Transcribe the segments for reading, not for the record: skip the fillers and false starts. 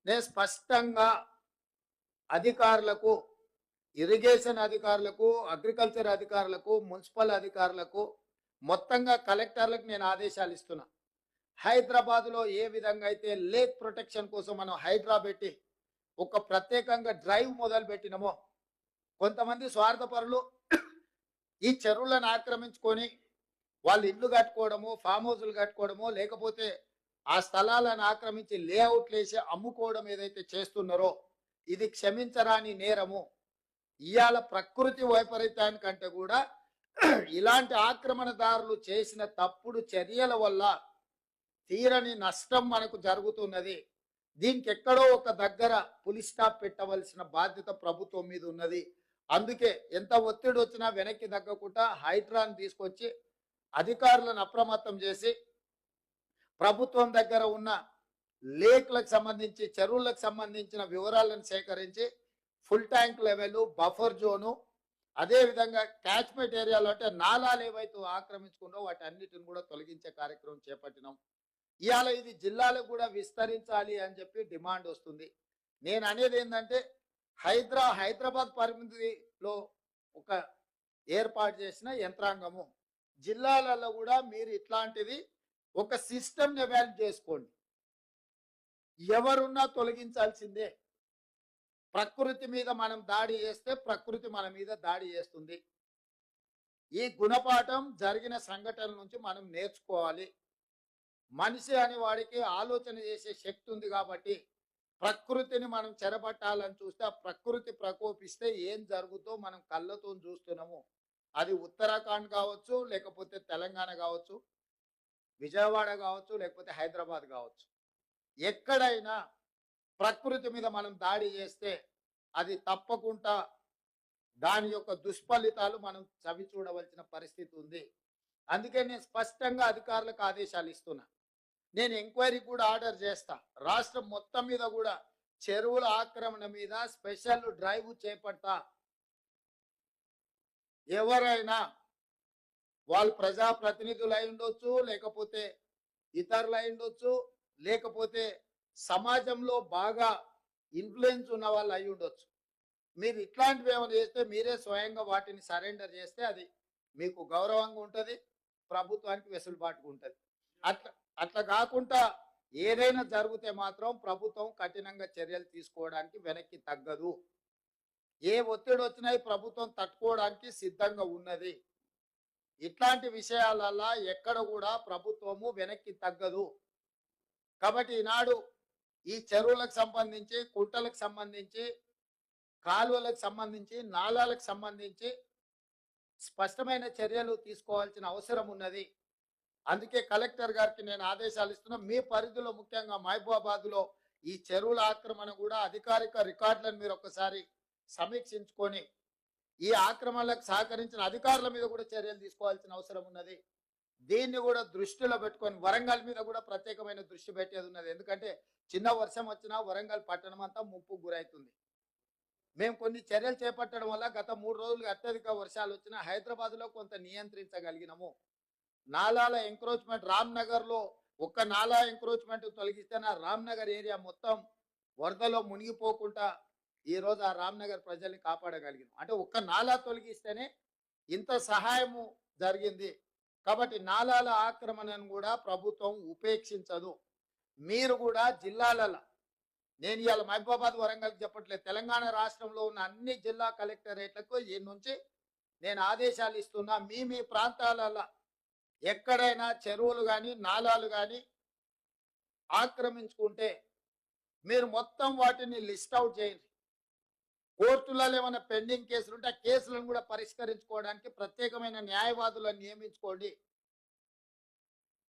నేను స్పష్టంగా అధికారులకు, ఇరిగేషన్ అధికారులకు, అగ్రికల్చర్ అధికారులకు, మున్సిపల్ అధికారులకు, మొత్తంగా కలెక్టర్లకు నేను ఆదేశాలు ఇస్తున్నా. హైదరాబాద్లో ఏ విధంగా అయితే లేక్ ప్రొటెక్షన్ కోసం మనం హైడ్రా పెట్టి ఒక ప్రత్యేకంగా డ్రైవ్ మొదలు పెట్టినమో, కొంతమంది స్వార్థపరులు ఈ చెరువులను ఆక్రమించుకొని వాళ్ళు ఇల్లు కట్టుకోవడము, ఫామ్ హౌస్లు కట్టుకోవడమో, లేకపోతే ఆ స్థలాలను ఆక్రమించి లేఅవుట్లు వేసి అమ్ముకోవడం ఏదైతే చేస్తున్నారో ఇది క్షమించరాని నేరము. ఇవాళ ప్రకృతి వైపరీత్యానికంటే కూడా ఇలాంటి ఆక్రమణదారులు చేసిన తప్పుడు చర్యల వల్ల తీరని నష్టం మనకు జరుగుతున్నది. దీనికి ఎక్కడో ఒక దగ్గర పులి స్టాప్ పెట్టవలసిన బాధ్యత ప్రభుత్వం మీద ఉన్నది. అందుకే ఎంత ఒత్తిడి వచ్చినా వెనక్కి తగ్గకుండా హైడ్రాన్ తీసుకొచ్చి అధికారులను అప్రమత్తం చేసి ప్రభుత్వం దగ్గర ఉన్న లేక్లకు సంబంధించి, చెరువులకు సంబంధించిన వివరాలను సేకరించి full tank level, buffer zone, అదేవిధంగా క్యాచ్మెంట్ ఏరియాలో అంటే నాలాలు ఏవైతే ఆక్రమించుకున్నో వాటి అన్నిటిని కూడా తొలగించే కార్యక్రమం చేపట్టినాం. ఇవాళ ఇది జిల్లాలకు కూడా విస్తరించాలి అని చెప్పి డిమాండ్ వస్తుంది. నేను అనేది ఏంటంటే హైదరాబాద్ పరిమితిలో ఒక ఏర్పాటు చేసిన యంత్రాంగము, జిల్లాలలో కూడా మీరు ఇట్లాంటిది ఒక సిస్టమ్ ఎవాల్వ్ చేసుకోండి. ఎవరున్నా తొలగించాల్సిందే. ప్రకృతి మీద మనం దాడి చేస్తే ప్రకృతి మన మీద దాడి చేస్తుంది. ఈ గుణపాఠం జరిగిన సంఘటనల నుంచి మనం నేర్చుకోవాలి. మనిషి అని వాడికి ఆలోచన చేసే శక్తి ఉంది కాబట్టి ప్రకృతిని మనం చెరబట్టాలని చూస్తే ఆ ప్రకృతి ప్రకోపిస్తే ఏం జరుగుతుందో మనం కళ్ళతో చూస్తున్నాము. అది ఉత్తరాఖండ్ కావచ్చు, లేకపోతే తెలంగాణ కావచ్చు, విజయవాడ కావచ్చు, లేకపోతే హైదరాబాద్ కావచ్చు. ఎక్కడైనా ప్రకృతి మీద మనం దాడి చేస్తే అది తప్పకుండా దాని యొక్క దుష్ఫలితాలు మనం చవి చూడవలసిన పరిస్థితి ఉంది. అందుకే నేను స్పష్టంగా అధికారులకు ఆదేశాలు ఇస్తున్నా. నేను ఎంక్వైరీ కూడా ఆర్డర్ చేస్తా. రాష్ట్రం మొత్తం మీద కూడా చెరువుల ఆక్రమణ మీద స్పెషల్ డ్రైవ్ చేపడతా. ఎవరైనా వాళ్ళు ప్రజాప్రతినిధులు అయి ఉండొచ్చు, లేకపోతే ఇతరులు అయి ఉండొచ్చు, లేకపోతే సమాజంలో బాగా ఇన్ఫ్లుయెన్స్ ఉన్న వాళ్ళు అయి ఉండొచ్చు. మీరు ఇట్లాంటివి ఏమైనా చేస్తే మీరే స్వయంగా వాటిని సరెండర్ చేస్తే అది మీకు గౌరవంగా ఉంటుంది, ప్రభుత్వానికి వెసులుబాటుగా ఉంటుంది. అట్లా అట్లా కాకుండా ఏదైనా జరిగితే మాత్రం ప్రభుత్వం కఠినంగా చర్యలు తీసుకోవడానికి వెనక్కి తగ్గదు. ఏ ఒత్తిడి వచ్చినా ప్రభుత్వం తట్టుకోవడానికి సిద్ధంగా ఉన్నది. ఇట్లాంటి విషయాలలో ఎక్కడ కూడా ప్రభుత్వము వెనక్కి తగ్గదు. కాబట్టి ఈనాడు ఈ చెరువులకు సంబంధించి, కుంటలకు సంబంధించి, కాలువలకు సంబంధించి, నాలాలకు సంబంధించి స్పష్టమైన చర్యలు తీసుకోవాల్సిన అవసరం ఉన్నది. అందుకే కలెక్టర్ గారికి నేను ఆదేశాలు ఇస్తున్నా. మీ పరిధిలో ముఖ్యంగా మహబూబాబాద్లో ఈ చెరువుల ఆక్రమణ కూడా అధికారిక రికార్డులను మీరు ఒకసారి సమీక్షించుకొని ఈ ఆక్రమణలకు సహకరించిన అధికారుల మీద కూడా చర్యలు తీసుకోవాల్సిన అవసరం ఉన్నది. దీన్ని కూడా దృష్టిలో పెట్టుకొని వరంగల్ మీద కూడా ప్రత్యేకమైన దృష్టి పెట్టేది ఉన్నది. ఎందుకంటే చిన్న వర్షం వచ్చినా వరంగల్ పట్టణం అంతా ముప్పుకు గురవుతుంది. మేము కొన్ని చర్యలు చేపట్టడం వల్ల గత 3 రోజులుగా అత్యధిక వర్షాలు వచ్చినా హైదరాబాద్లో కొంత నియంత్రించగలిగినాము. నాలాల ఎంక్రోచ్మెంట్ రామ్నగర్లో ఒక్క నాలా ఎంక్రోచ్మెంట్ తొలగిస్తే నా రామ్నగర్ ఏరియా మొత్తం వరదలో మునిగిపోకుండా ఈరోజు ఆ రామ్నగర్ ప్రజల్ని కాపాడగలిగినాం. అంటే ఒక్క నాలా తొలగిస్తేనే ఇంత సహాయము జరిగింది. కాబట్టి నాలాల ఆక్రమణను కూడా ప్రభుత్వం ఉపేక్షించదు. మీరు కూడా జిల్లాలలో, నేను ఇవాళ మహబూబాబాద్ వరంగల్ చెప్పట్లేదు, తెలంగాణ రాష్ట్రంలో ఉన్న అన్ని జిల్లా కలెక్టరేట్లకు ఈ నుంచి నేను ఆదేశాలు ఇస్తున్నా. మీ ప్రాంతాలలో ఎక్కడైనా చెరువులు కానీ నాలాలు కానీ ఆక్రమించుకుంటే మీరు మొత్తం వాటిని లిస్ట్ అవుట్ చేయండి. కోర్టులలో ఏమైనా పెండింగ్ కేసులు ఉంటే ఆ కేసులను కూడా పరిష్కరించుకోవడానికి ప్రత్యేకమైన న్యాయవాదులను నియమించుకోండి.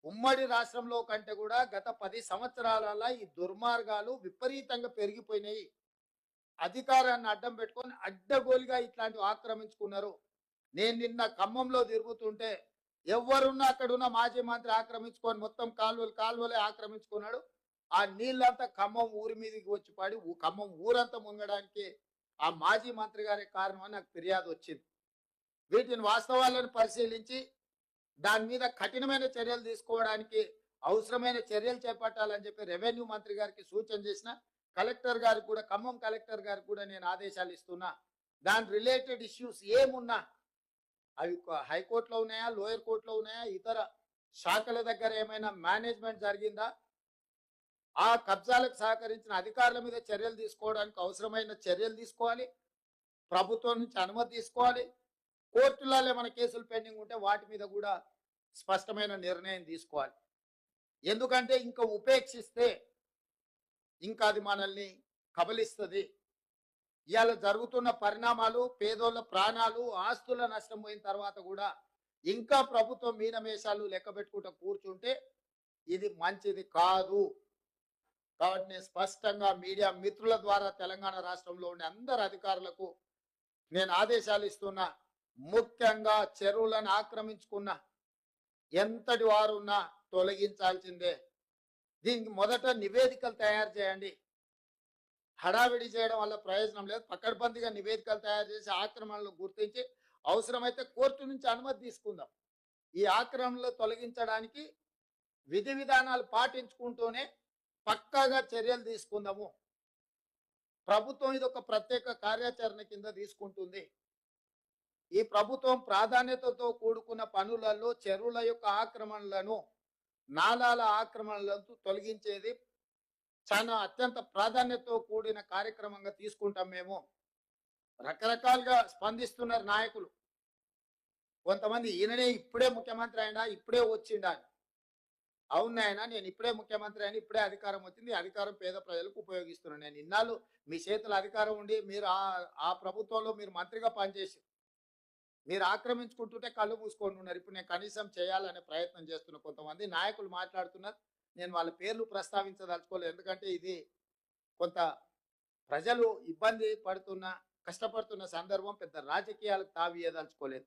ఉమ్మడి రాష్ట్రంలో కంటే కూడా గత 10 సంవత్సరాల ఈ దుర్మార్గాలు విపరీతంగా పెరిగిపోయినాయి. అధికారాన్ని అడ్డం పెట్టుకొని అడ్డగోలుగా ఇట్లాంటివి ఆక్రమించుకున్నారు. నేను నిన్న ఖమ్మంలో తిరుగుతుంటే ఎవరున్నా అక్కడున్న మాజీ మంత్రి ఆక్రమించుకొని మొత్తం కాలువలే ఆక్రమించుకున్నాడు. ఆ నీళ్ళంతా ఖమ్మం ఊరి మీదకి వచ్చి పడి ఖమ్మం ఊరంతా మునగడానికి ఆ మాజీ మంత్రి గారే కారణం అని నాకు ఫిర్యాదు వచ్చింది. వీటిని వాస్తవాలను పరిశీలించి దాని మీద కఠినమైన చర్యలు తీసుకోవడానికి అవసరమైన చర్యలు చేపట్టాలని చెప్పి రెవెన్యూ మంత్రి గారికి సూచన చేసిన. కలెక్టర్ గారికి కూడా, ఖమ్మం కలెక్టర్ గారికి కూడా నేను ఆదేశాలు ఇస్తున్నా. దాని రిలేటెడ్ ఇష్యూస్ ఏమున్నా అవి హైకోర్టులో ఉన్నాయా, లోయర్ కోర్టులో ఉన్నాయా, ఇతర శాఖల దగ్గర ఏమైనా మేనేజ్మెంట్ జరిగిందా, ఆ కబ్జాలకు సహకరించిన అధికారుల మీద చర్యలు తీసుకోవడానికి అవసరమైన చర్యలు తీసుకోవాలి. ప్రభుత్వం నుంచి అనుమతి తీసుకోవాలి. కోర్టులలో ఏమైనా కేసులు పెండింగ్ ఉంటే వాటి మీద కూడా స్పష్టమైన నిర్ణయం తీసుకోవాలి. ఎందుకంటే ఇంకా ఉపేక్షిస్తే ఇంకా అది మనల్ని కబలిస్తుంది. ఇవాళ జరుగుతున్న పరిణామాలు, పేదోళ్ళ ప్రాణాలు, ఆస్తుల నష్టం పోయిన తర్వాత కూడా ఇంకా ప్రభుత్వం మీనమేషాలు లెక్క పెట్టుకుంటూ కూర్చుంటే ఇది మంచిది కాదు. కాబట్టి నేను స్పష్టంగా మీడియా మిత్రుల ద్వారా తెలంగాణ రాష్ట్రంలో ఉండే అందరు అధికారులకు నేను ఆదేశాలు ఇస్తున్నా. ముఖ్యంగా చెరువులను ఆక్రమించుకున్న ఎంతటి వారున్నా తొలగించాల్సిందే. దీనికి మొదట నివేదికలు తయారు చేయండి. హడావిడి చేయడం వల్ల ప్రయోజనం లేదు. పకడ్బందీగా నివేదికలు తయారు చేసి ఆక్రమణలు గుర్తించి అవసరమైతే కోర్టు నుంచి అనుమతి తీసుకుందాం. ఈ ఆక్రమణలు తొలగించడానికి విధి విధానాలు పాటించుకుంటూనే పక్కాగా చర్యలు తీసుకుందాము. ప్రభుత్వం ఇది ఒక ప్రత్యేక కార్యాచరణ కింద తీసుకుంటుంది. ఈ ప్రభుత్వం ప్రాధాన్యతతో కూడుకున్న పనులలో చెరువుల యొక్క ఆక్రమణలను, నాలాల ఆక్రమణలను తొలగించేది చాలా అత్యంత ప్రాధాన్యతతో కూడిన కార్యక్రమంగా తీసుకుంటాం. మేము రకరకాలుగా స్పందిస్తున్నారు నాయకులు. కొంతమంది ఈయననే ఇప్పుడే ముఖ్యమంత్రి అయినా, ఇప్పుడే వచ్చిండా. అవును ఆయన, నేను ఇప్పుడే ముఖ్యమంత్రి అయినా, ఇప్పుడే అధికారం వచ్చింది, అధికారం పేద ప్రజలకు ఉపయోగిస్తున్నాను. నేను ఇన్నాళ్ళు మీ చేతుల అధికారం ఉండి మీరు ఆ ప్రభుత్వంలో మీరు మంత్రిగా పనిచేసి మీరు ఆక్రమించుకుంటుంటే కళ్ళు మూసుకొని ఉన్నారు. ఇప్పుడు నేను కనీసం చేయాలనే ప్రయత్నం చేస్తున్న కొంతమంది నాయకులు మాట్లాడుతున్నారు. నేను వాళ్ళ పేర్లు ప్రస్తావించదలుచుకోలేదు. ఎందుకంటే ఇది కొంత ప్రజలు ఇబ్బంది పడుతున్న, కష్టపడుతున్న సందర్భం. పెద్ద రాజకీయాలకు తావియదలుచుకోలేదు.